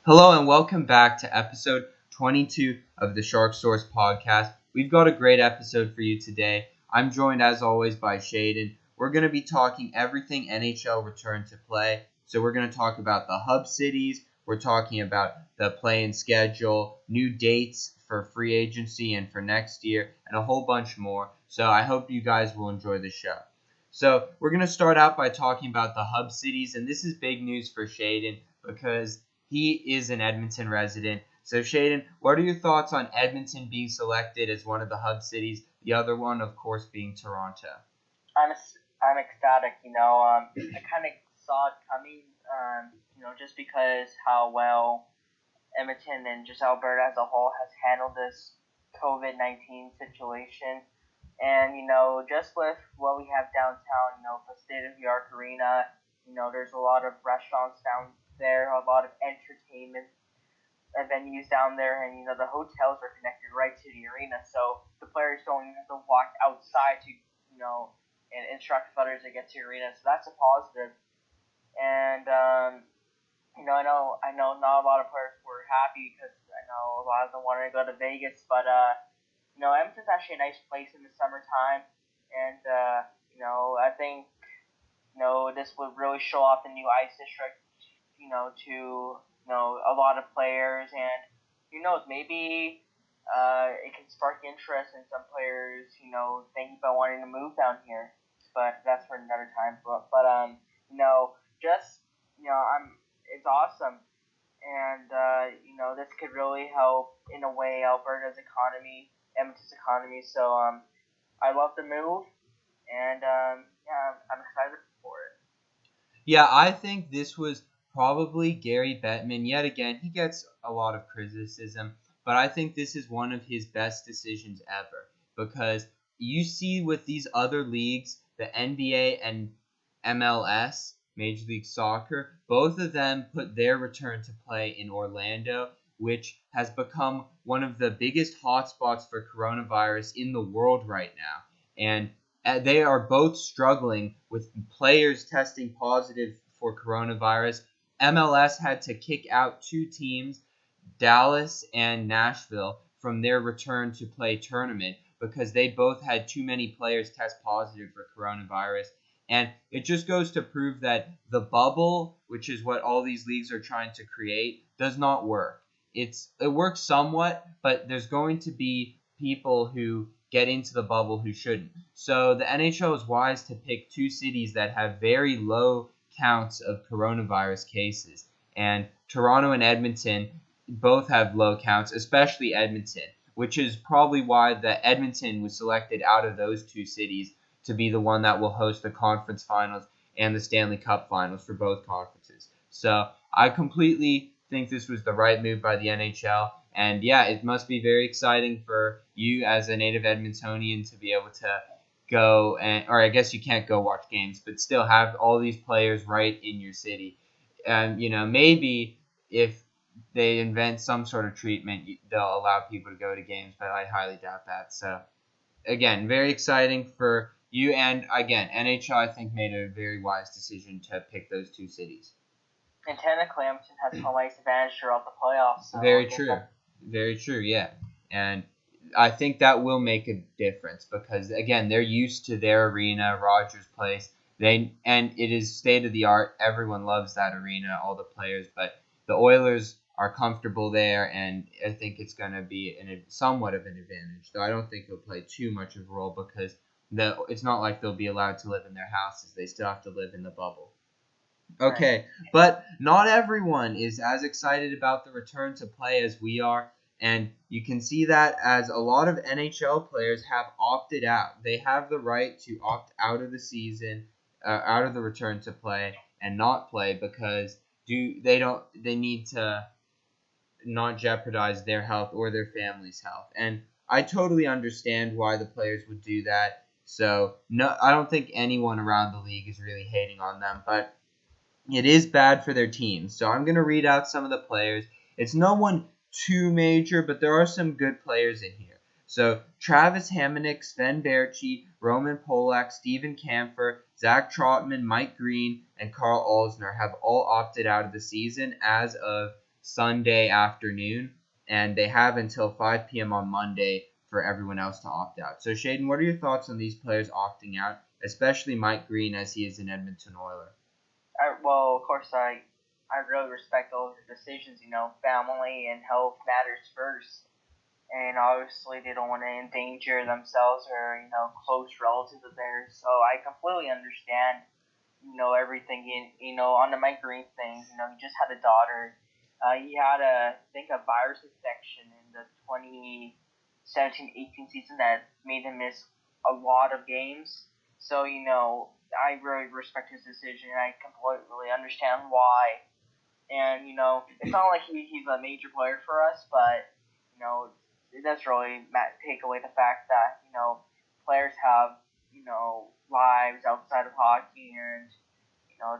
Hello and welcome back to episode 22 of the Shark Source podcast. We've got a great episode for you today. I'm joined as always by Shaedon. We're going to be talking everything NHL return to play. So we're going to talk about the hub cities. We're talking about the play-in schedule, new dates for free agency and for next year, and a whole bunch more. So I hope you guys will enjoy the show. So we're going to start out by talking about the hub cities, and this is big news for Shaedon because he is an Edmonton resident. So, Shaedon, what are your thoughts on Edmonton being selected as one of the hub cities? The other one, of course, being Toronto. I'm ecstatic. I kind of saw it coming. Just because how well Edmonton and just Alberta as a whole has handled this COVID-19 situation, and just with what we have downtown, the state-of-the-art arena. There's a lot of restaurants down there, a lot of entertainment venues down there, and the hotels are connected right to the arena, so the players don't even have to walk outside to and instruct others to get to the arena. So that's a positive. And I know not a lot of players were happy because I know a lot of them wanted to go to Vegas, but Edmonton's actually a nice place in the summertime, and I think this would really show off the new ice district, to a lot of players, and who knows, maybe it can spark interest in some players, thinking about wanting to move down here. But that's for another time. But just it's awesome, and this could really help in a way Alberta's economy, Edmonton's economy. So I love the move, and yeah, I'm excited for it. Yeah, I think this was probably Gary Bettman. Yet again, he gets a lot of criticism, but I think this is one of his best decisions ever because you see with these other leagues, the NBA and MLS, Major League Soccer, both of them put their return to play in Orlando, which has become one of the biggest hotspots for coronavirus in the world right now. And they are both struggling with players testing positive for coronavirus. MLS had to kick out two teams, Dallas and Nashville, from their return to play tournament because they both had too many players test positive for coronavirus. And it just goes to prove that the bubble, which is what all these leagues are trying to create, does not work. It works somewhat, but there's going to be people who get into the bubble who shouldn't. So the NHL is wise to pick two cities that have very low counts of coronavirus cases. And Toronto and Edmonton both have low counts, especially Edmonton, which is probably why the Edmonton was selected out of those two cities to be the one that will host the conference finals and the Stanley Cup finals for both conferences. So I completely think this was the right move by the NHL. And yeah, it must be very exciting for you as a native Edmontonian to be able to go or I guess you can't go watch games, but still have all these players right in your city. And maybe if they invent some sort of treatment, they'll allow people to go to games, but I highly doubt that. So again, very exciting for you, and again, NHL I think made a very wise decision to pick those two cities. And technically, Edmonton has home ice advantage throughout the playoffs. So Very true. Very true, yeah. And I think that will make a difference because, again, they're used to their arena, Rogers Place. And it is state of the art. Everyone loves that arena, all the players. But the Oilers are comfortable there, and I think it's going to be somewhat of an advantage. Though I don't think it'll play too much of a role because it's not like they'll be allowed to live in their houses. They still have to live in the bubble. Okay, but not everyone is as excited about the return to play as we are, and you can see that as a lot of NHL players have opted out. They have the right to opt out of the season, out of the return to play, and not play because they need to not jeopardize their health or their family's health. And I totally understand why the players would do that. So no, I don't think anyone around the league is really hating on them, but it is bad for their teams. So I'm going to read out some of the players. It's no one too major, but there are some good players in here. So Travis Hamonic, Sven Baertschi, Roman Polak, Steven Kampfer, Zach Trotman, Mike Green, and Carl Alsner have all opted out of the season as of Sunday afternoon, and they have until 5 p.m. on Monday for everyone else to opt out. So, Shaedon, what are your thoughts on these players opting out, especially Mike Green as he is an Edmonton Oiler? Well, of course, I really respect all of their decisions. Family and health matters first, and obviously they don't want to endanger themselves or close relatives of theirs. So I completely understand everything. On the Mike Green thing, he just had a daughter. He had I think a virus infection in the 2017-18 season that made him miss a lot of games. So I really respect his decision, and I completely understand why. And it's not like he's a major player for us, but it does really take away the fact that players have lives outside of hockey, and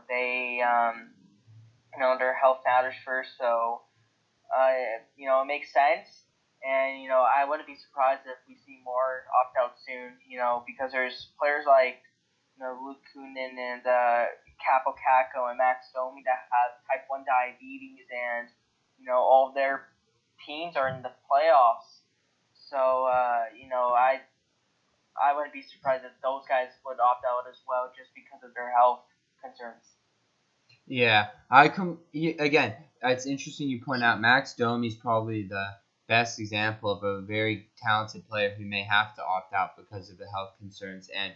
they their health matters first. So it makes sense. And I wouldn't be surprised if we see more opt out soon. Because there's players like Luke Kunin and Capo Caco and Max Domi that have type 1 diabetes, and all of their teams are in the playoffs. So I wouldn't be surprised if those guys would opt out as well, just because of their health concerns. Yeah, again. It's interesting you point out Max Domi's probably the best example of a very talented player who may have to opt out because of the health concerns. And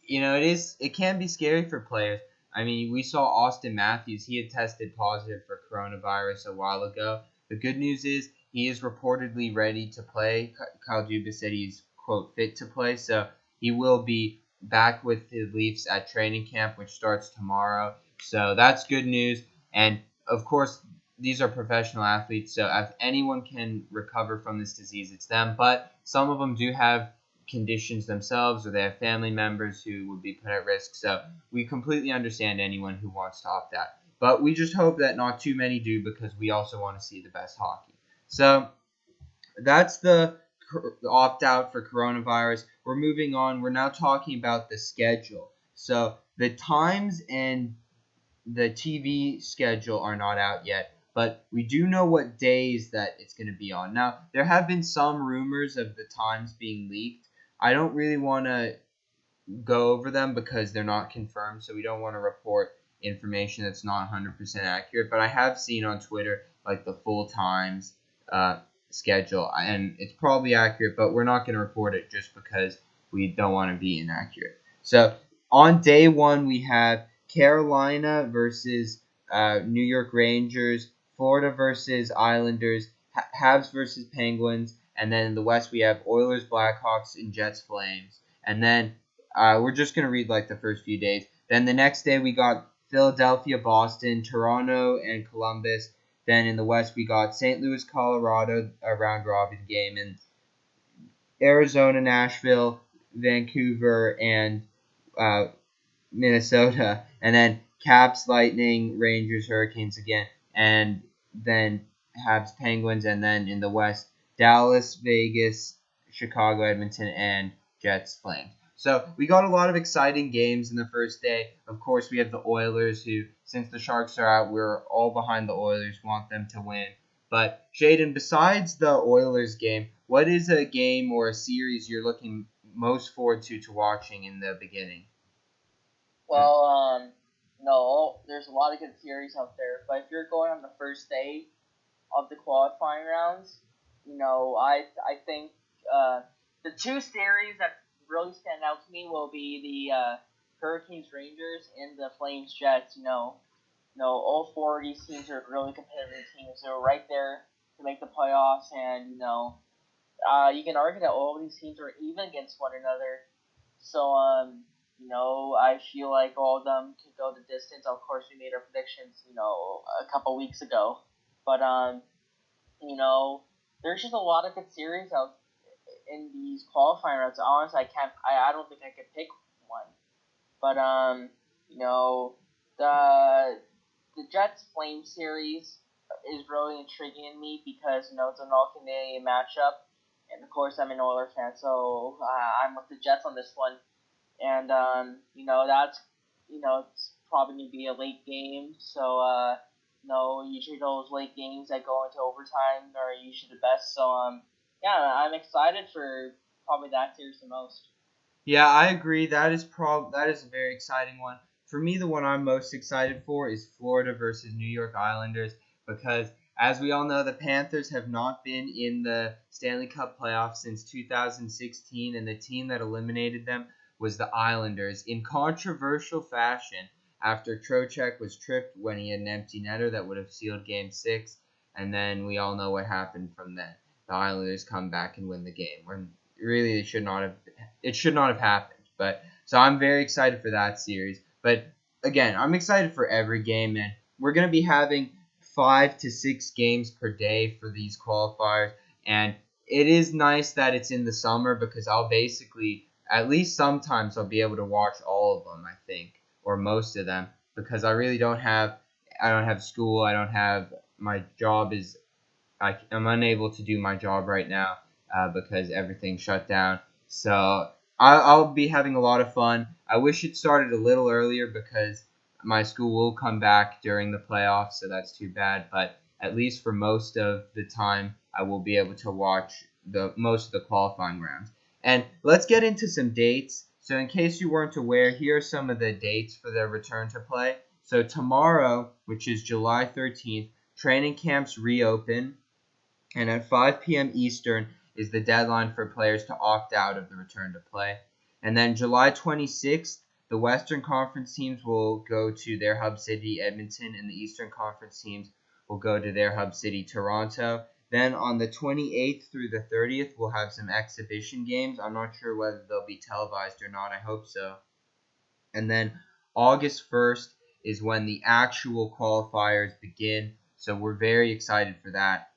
it can be scary for players. I mean, we saw Austin Matthews. He had tested positive for coronavirus a while ago. The good news is he is reportedly ready to play. Kyle Dubas said he's quote fit to play, so he will be back with the Leafs at training camp, which starts tomorrow. So that's good news. And of course, these are professional athletes, so if anyone can recover from this disease, it's them. But some of them do have conditions themselves, or they have family members who would be put at risk. So we completely understand anyone who wants to opt out. But we just hope that not too many do, because we also want to see the best hockey. So that's the opt out for coronavirus. We're moving on. We're now talking about the schedule. So the times and the TV schedule are not out yet, but we do know what days that it's going to be on. Now, there have been some rumors of the times being leaked. I don't really want to go over them because they're not confirmed, so we don't want to report information that's not 100% accurate. But I have seen on Twitter like the full times uh, schedule, and it's probably accurate, but we're not going to report it just because we don't want to be inaccurate. So on day one, we have Carolina versus New York Rangers, Florida versus Islanders, Habs versus Penguins, and then in the West we have Oilers, Blackhawks, and Jets, Flames. And then we're just gonna read like the first few days. Then the next day we got Philadelphia, Boston, Toronto, and Columbus. Then in the West we got St. Louis, Colorado, a round robin game, and Arizona, Nashville, Vancouver, and uh, Minnesota, and then Caps, Lightning, Rangers, Hurricanes again, and then Habs, Penguins, and then in the West, Dallas, Vegas, Chicago, Edmonton, and Jets, Flames. So we got a lot of exciting games in the first day. Of course, we have the Oilers, who, since the Sharks are out, we're all behind the Oilers, want them to win. But Shaedon, besides the Oilers game, what is a game or a series you're looking most forward to watching in the beginning? Well, no, there's a lot of good series out there, but if you're going on the first day of the qualifying rounds, I think the two series that really stand out to me will be the Hurricanes Rangers and the Flames Jets. All four of these teams are really competitive teams. They're right there to make the playoffs, and you can argue that all of these teams are even against one another. So I feel like all of them can go the distance. Of course, we made our predictions, a couple weeks ago, but there's just a lot of good series out in these qualifying rounds. Honestly, I don't think I could pick one, but the Jets Flames series is really intriguing to me because it's an all Canadian matchup, and of course I'm an Oilers fan, so I'm with the Jets on this one. And that's it's probably gonna be a late game, so usually those late games that go into overtime are usually the best. So yeah, I'm excited for probably that series the most. Yeah, I agree. That is a very exciting one. For me, the one I'm most excited for is Florida versus New York Islanders because, as we all know, the Panthers have not been in the Stanley Cup playoffs since 2016, and the team that eliminated them was the Islanders in controversial fashion after Trocheck was tripped when he had an empty netter that would have sealed Game 6, and then we all know what happened from then. The Islanders come back and win the game. When really it should not have happened. But so I'm very excited for that series. But again, I'm excited for every game, and we're gonna be having 5 to 6 games per day for these qualifiers, and it is nice that it's in the summer because I'll basically at least sometimes I'll be able to watch all of them. I think or most of them because I don't have school. I don't have my job is I'm unable to do my job right now because everything's shut down. So I'll be having a lot of fun. I wish it started a little earlier because my school will come back during the playoffs, so that's too bad. But at least for most of the time, I will be able to watch the most of the qualifying rounds. And let's get into some dates. So in case you weren't aware, here are some of the dates for the return to play. So tomorrow, which is July 13th, training camps reopen and at 5 p.m. Eastern is the deadline for players to opt out of the return to play. And then July 26th, the Western Conference teams will go to their hub city, Edmonton, and the Eastern Conference teams will go to their hub city, Toronto. Then on the 28th through the 30th, we'll have some exhibition games. I'm not sure whether they'll be televised or not. I hope so. And then August 1st is when the actual qualifiers begin. So we're very excited for that.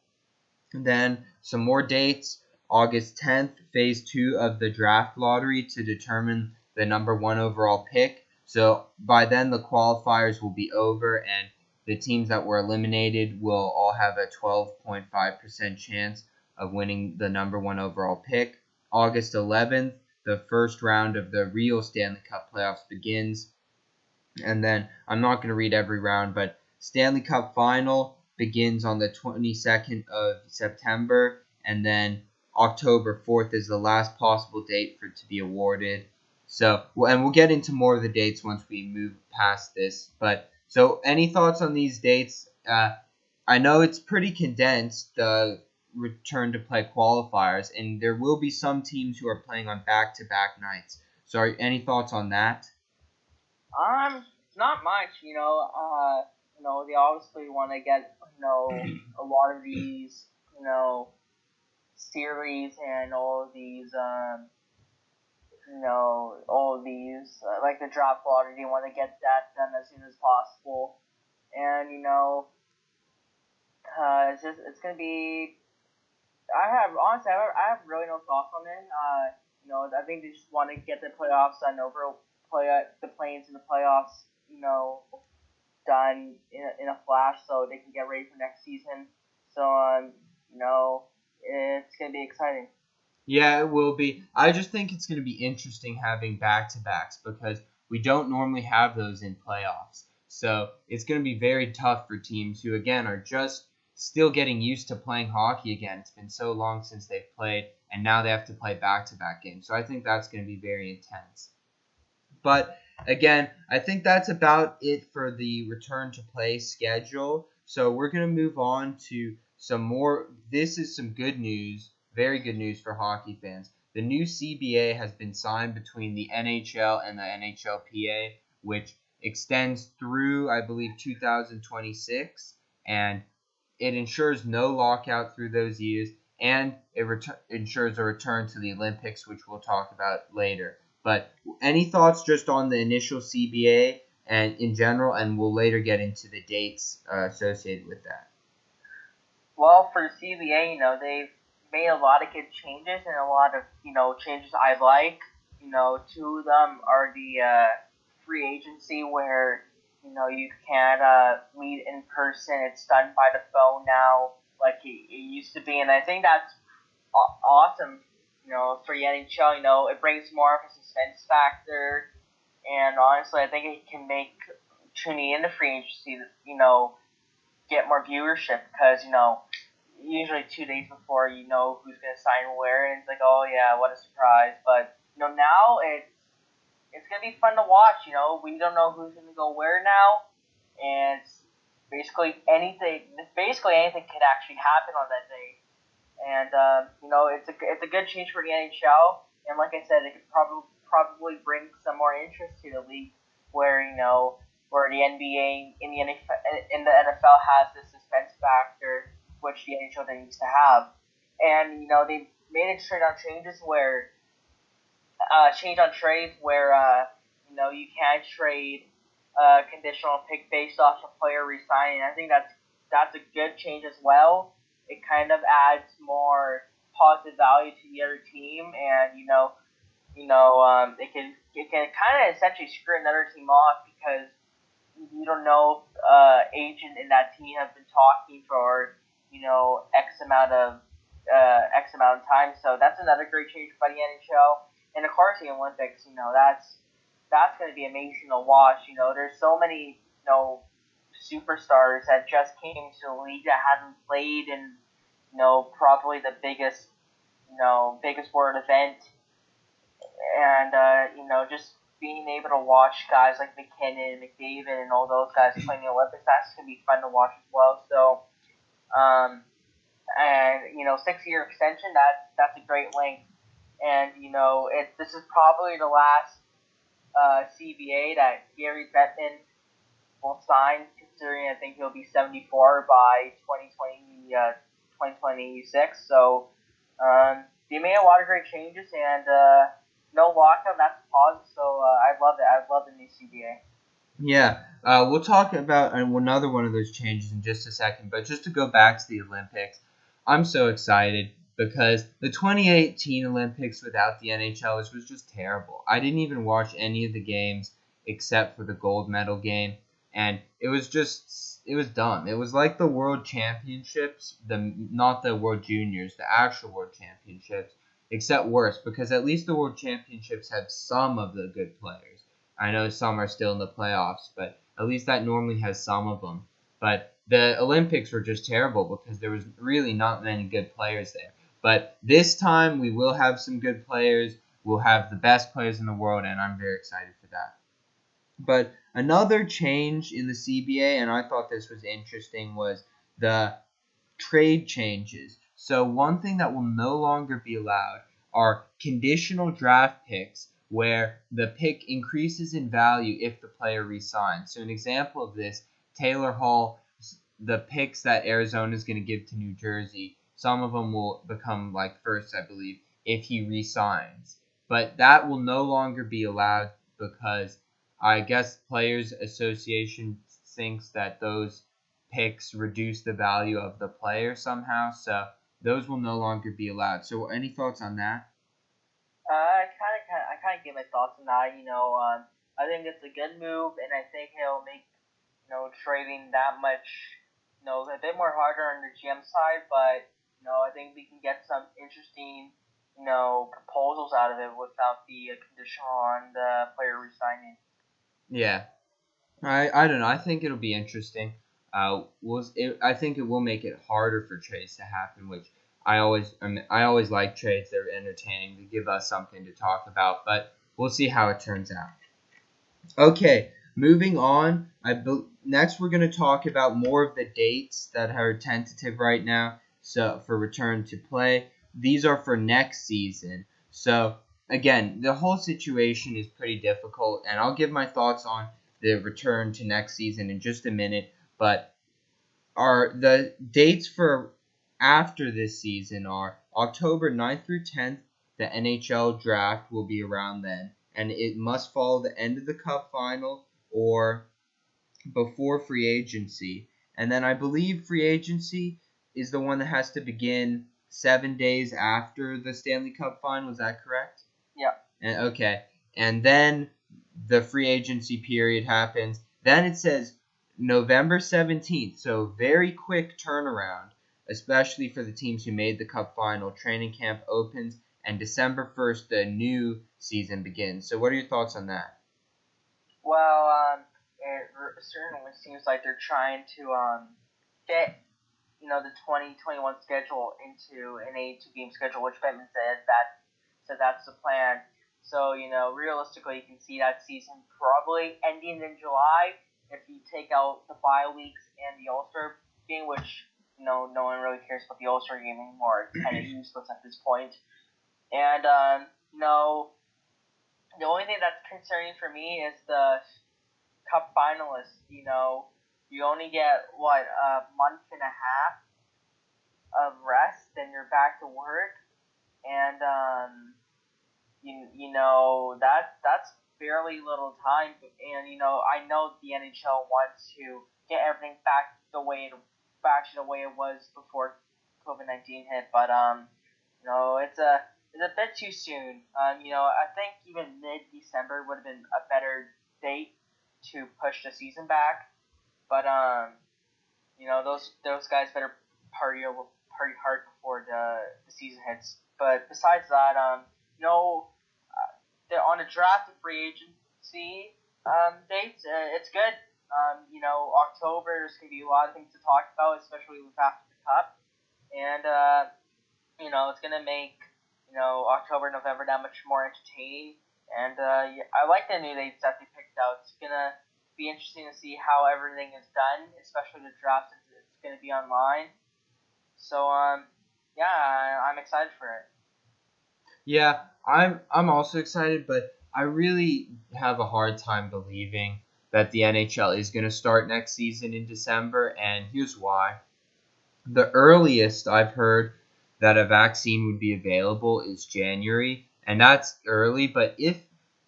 And then some more dates. August 10th, phase 2 of the draft lottery to determine the number 1 overall pick. So by then, the qualifiers will be over, and the teams that were eliminated will all have a 12.5% chance of winning the number 1 overall pick. August 11th, the first round of the real Stanley Cup playoffs begins. And then I'm not going to read every round, but Stanley Cup Final begins on the 22nd of September, and then October 4th is the last possible date for it to be awarded. So, and we'll get into more of the dates once we move past this. But so, any thoughts on these dates? I know it's pretty condensed, the return to play qualifiers, and there will be some teams who are playing on back-to-back nights. So, any thoughts on that? Not much. They obviously want to get a lot of these series and all of these all of these like the draft lottery. They want to get that done as soon as possible, and it's gonna be. I have really no thoughts on it. I think they just want to get the playoffs done over, the planes in the playoffs, done in a flash, so they can get ready for next season. So it's gonna be exciting. Yeah, it will be. I just think it's going to be interesting having back to backs because we don't normally have those in playoffs. So it's going to be very tough for teams who, again, are just still getting used to playing hockey again. It's been so long since they've played, and now they have to play back to back games. So I think that's going to be very intense. But again, I think that's about it for the return to play schedule. So we're going to move on to some more. This is some good news, very good news for hockey fans. The new CBA has been signed between the NHL and the NHLPA, which extends through, I believe, 2026. And it ensures no lockout through those years, and it ensures a return to the Olympics, which we'll talk about later. But any thoughts just on the initial CBA and in general, and we'll later get into the dates associated with that. Well, for CBA, they've made a lot of good changes and a lot of changes I like. Two of them are the free agency where you can't meet in person. It's done by the phone now, like it used to be, and I think that's awesome. For the NHL, it brings more of a suspense factor, and honestly, I think it can make tuning into free agency, get more viewership because usually 2 days before you know who's gonna sign where, and it's like, oh yeah, what a surprise. But now it's gonna be fun to watch. We don't know who's gonna go where now, and basically anything could actually happen on that day. And it's a good change for the NHL. And like I said, it could probably bring some more interest to the league, where where the NBA in the NFL has this suspense factor, which the NHL didn't used to have. And they made it straight on changes where change on trades where you can trade a conditional pick based off a player resigning. I think that's a good change as well. It kind of adds more positive value to the other team, and it can kind of essentially screw another team off because you don't know if agent in that team have been talking for X amount of time. So that's another great change by the NHL. And of course, the Olympics. That's going to be amazing to watch. There's so many superstars that just came to the league that haven't played in probably the biggest world event, and just being able to watch guys like McKinnon, McDavid, and all those guys playing the Olympics, that's gonna be fun to watch as well. So, and 6 year extension, that's a great length, and this is probably the last CBA that Gary Bettman will sign, considering I think he'll be 74 by 2026. So they made a lot of great changes, and no lockout. That's positive. So I love it. I love the new CBA. Yeah, we'll talk about another one of those changes in just a second. But just to go back to the Olympics, I'm so excited because the 2018 Olympics without the NHLers was just terrible. I didn't even watch any of the games except for the gold medal game, and it was dumb. It was like the World Championships, not the World Juniors, the actual World Championships, except worse because at least the World Championships have some of the good players. I know some are still in the playoffs, but at least that normally has some of them. But the Olympics were just terrible because there was really not many good players there. But this time we will have some good players. We'll have the best players in the world, and I'm very excited for that. But another change in the CBA, and I thought this was interesting, was the trade changes. So one thing that will no longer be allowed are conditional draft picks where the pick increases in value if the player resigns. So an example of this, Taylor Hall, the picks that Arizona is going to give to New Jersey, some of them will become like first, I believe, if he resigns. But that will no longer be allowed because I guess Players Association thinks that those picks reduce the value of the player somehow, so those will no longer be allowed. So, any thoughts on that? I kind of give my thoughts on that. I think it's a good move, and I think it'll make trading that much a bit more harder on the GM side. But I think we can get some interesting proposals out of it without the conditional on the player resigning. Yeah, I don't know. I think it'll be interesting. I think it will make it harder for trades to happen, which I always like trades. They're entertaining. They give us something to talk about, but we'll see how it turns out. Okay, moving on. Next we're going to talk about more of the dates that are tentative right now. So for return to play, these are for next season. So again, the whole situation is pretty difficult, and I'll give my thoughts on the return to next season in just a minute. But are the dates for after this season are October 9th through 10th. The NHL draft will be around then, and it must follow the end of the Cup final or before free agency. And then I believe free agency is the one that has to begin 7 days after the Stanley Cup final. Is that correct? Yeah. Okay. And then the free agency period happens. Then it says November 17th. So very quick turnaround, especially for the teams who made the Cup final. Training camp opens, and December 1st, the new season begins. So what are your thoughts on that? Well, it certainly seems like they're trying to fit the 2021 schedule into an 82 game schedule, which Bettman said that's the plan. So realistically, you can see that season probably ending in July if you take out the bye weeks and the All Star game, which no one really cares about the All Star game anymore. It's kind of useless at this point. And the only thing that's concerning for me is the Cup finalists. You only get a month and a half of rest, then you're back to work, and that's fairly little time. And I know the NHL wants to get everything back to the way it was before COVID-19 hit, but it's a bit too soon. I think even mid-December would have been a better date to push the season back, but those guys better party hard before the season hits. But besides that, they're on a draft and free agency dates. It's good. October there's gonna be a lot of things to talk about, especially with after the cup, and it's gonna make October, November that much more entertaining. And yeah, I like the new dates that they picked out. It's gonna be interesting to see how everything is done, especially the draft since it's gonna be online. So yeah, I'm excited for it. Yeah, I'm also excited, but I really have a hard time believing that the NHL is going to start next season in December, and here's why. The earliest I've heard that a vaccine would be available is January, and that's early. But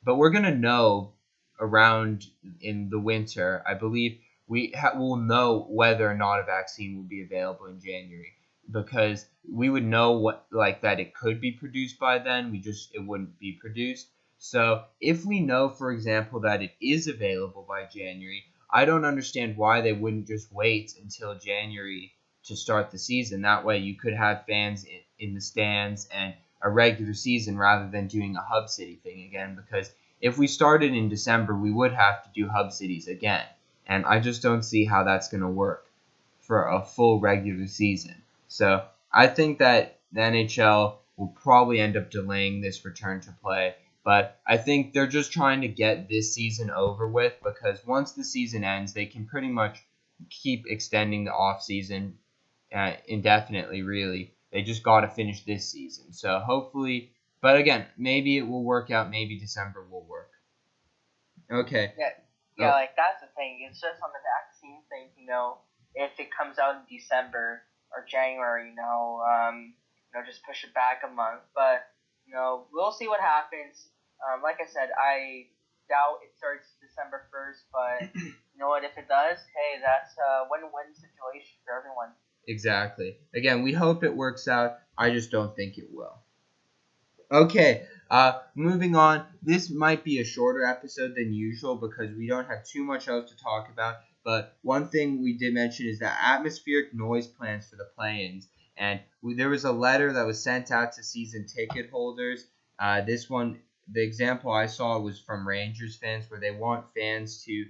we're gonna know around in the winter. I believe will know whether or not a vaccine will be available in January because we would know what like that it could be produced by then. It wouldn't be produced. So if we know, for example, that it is available by January, I don't understand why they wouldn't just wait until January to start the season. That way you could have fans in the stands and a regular season rather than doing a hub city thing again. Because if we started in December, we would have to do hub cities again. And I just don't see how that's going to work for a full regular season. So I think that the NHL will probably end up delaying this return to play. But I think they're just trying to get this season over with because once the season ends, they can pretty much keep extending the off season indefinitely, really. They just got to finish this season. So hopefully, but again, maybe it will work out. Maybe December will work. Okay. Yeah, yeah, Oh, like that's the thing. It's just on the vaccine thing, if it comes out in December or January, just push it back a month. But we'll see what happens. Like I said, I doubt it starts December 1st, but you know what? If it does, hey, that's a win-win situation for everyone. exactly. Again, we hope it works out. I just don't think it will. Okay, moving on. This might be a shorter episode than usual because we don't have too much else to talk about. But one thing we did mention is the atmospheric noise plans for the play-ins. And there was a letter that was sent out to season ticket holders. This one, the example I saw was from Rangers fans, where they want to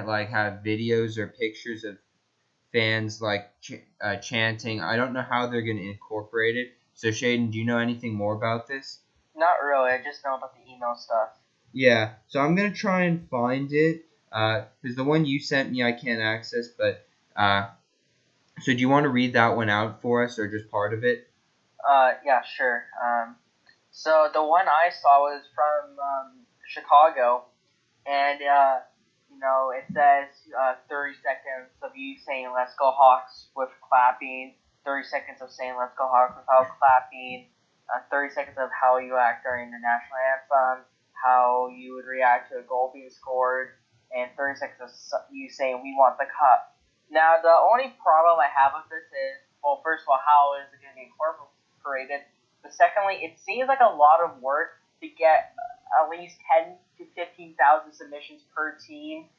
like have videos or pictures of fans like chanting. I don't know how they're going to incorporate it. So, Shaedon, do you know anything more about this? Not really. I just know about the email stuff. Yeah, so I'm going to try and find it because the one you sent me I can't access. But so do you want to read that one out for us or just part of it? Yeah, sure. So the one I saw was from Chicago, and it says 30 seconds of you saying "Let's go Hawks" with clapping, 30 seconds of saying "Let's go Hawks" without clapping, 30 seconds of how you act during the national anthem, how you would react to a goal being scored, and 30 seconds of you saying "We want the cup." Now the only problem I have with this is, well, first of all, how is it going to be incorporated? But secondly, it seems like a lot of work to get at least 10 to 15,000 submissions per team,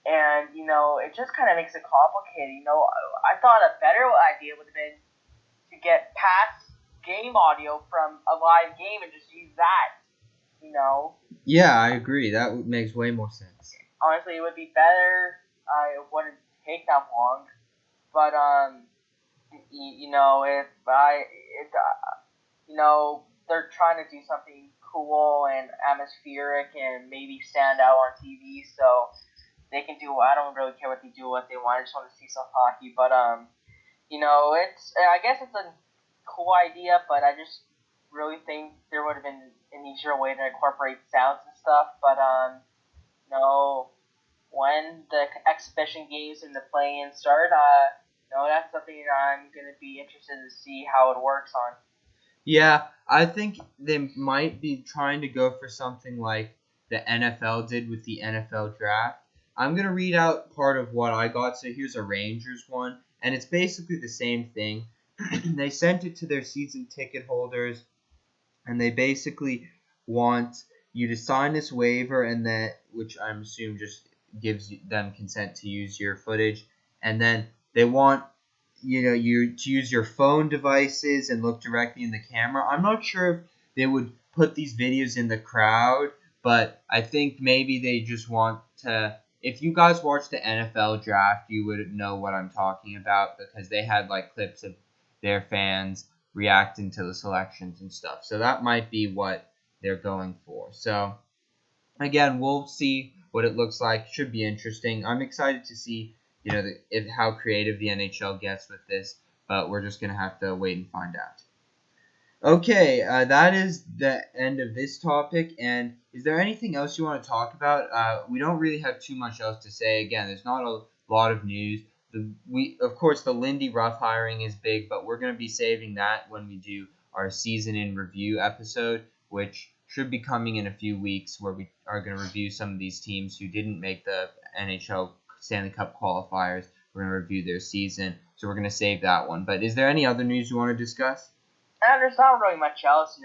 and it just kind of makes it complicated. I thought a better idea would have been to get past game audio from a live game and just use that. You know, Yeah, I agree. Makes way more sense. Honestly, it would be better. It wouldn't take that long. But if they're trying to do something cool and atmospheric and maybe stand out on TV, so they can do. I don't really care what they do, what they want. I just want to see some hockey. But it's. I guess it's a cool idea, but I just really think there would have been an easier way to incorporate sounds and stuff. But when the exhibition games and the play-in start, that's something that I'm gonna be interested to see how it works on. Yeah, I think they might be trying to go for something like the NFL did with the NFL draft. I'm going to read out part of what I got. So here's a Rangers one, and it's basically the same thing. They sent it to their season ticket holders, and they basically want you to sign this waiver, and that, which I'm assuming just gives them consent to use your footage, and then they want you to use your phone devices and look directly in the camera. I'm not sure if they would put these videos in the crowd, but I think maybe they just want to. If you guys watch the NFL draft, you would know what I'm talking about because they had like clips of their fans reacting to the selections and stuff. So that might be what they're going for. So again, we'll see what it looks like. Should be interesting. I'm excited to see, how creative the NHL gets with this, but we're just gonna have to wait and find out. Okay, that is the end of this topic. And is there anything else you want to talk about? We don't really have too much else to say. Again, there's not a lot of news. Of course, the Lindy Ruff hiring is big, but we're going to be saving that when we do our season in review episode, which should be coming in a few weeks, where we are going to review some of these teams who didn't make the NHL Stanley Cup qualifiers. We're going to review their season, so we're going to save that one. But is there any other news you want to discuss? And there's not really much else.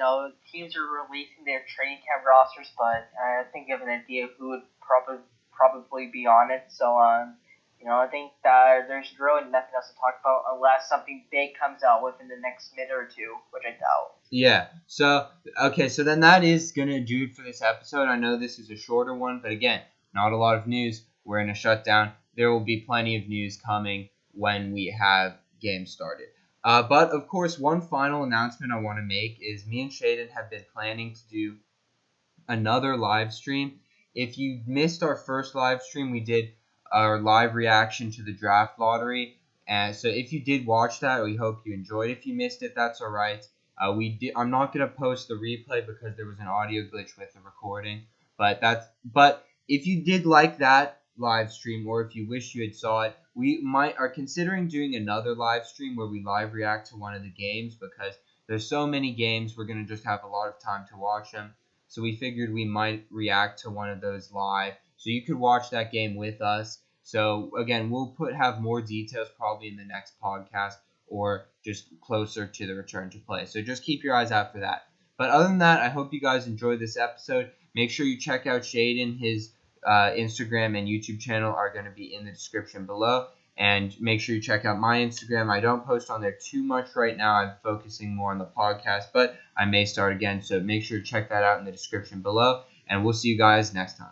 Teams are releasing their training camp rosters, but I think you have an idea of who would probably be on it. So, I think that there's really nothing else to talk about unless something big comes out within the next minute or two, which I doubt. Yeah. So, okay. So then that is going to do it for this episode. I know this is a shorter one, but again, not a lot of news. We're in a shutdown. There will be plenty of news coming when we have games started. But of course, one final announcement I want to make is me and Shaedon have been planning to do another live stream. If you missed our first live stream, we did our live reaction to the draft lottery. And so if you did watch that, we hope you enjoyed. If you missed it, that's all right. I'm not gonna post the replay because there was an audio glitch with the recording. But if you did like that live stream, or if you wish you had saw it, we are considering doing another live stream where we live react to one of the games because there's so many games. We're gonna just have a lot of time to watch them. So we figured we might react to one of those live. So you could watch that game with us. So again, we'll have more details probably in the next podcast or just closer to the return to play. So just keep your eyes out for that. But other than that, I hope you guys enjoyed this episode. Make sure you check out Shaedon. His Instagram and YouTube channel are going to be in the description below. And make sure you check out my Instagram. I don't post on there too much right now. I'm focusing more on the podcast, but I may start again. So make sure to check that out in the description below. And we'll see you guys next time.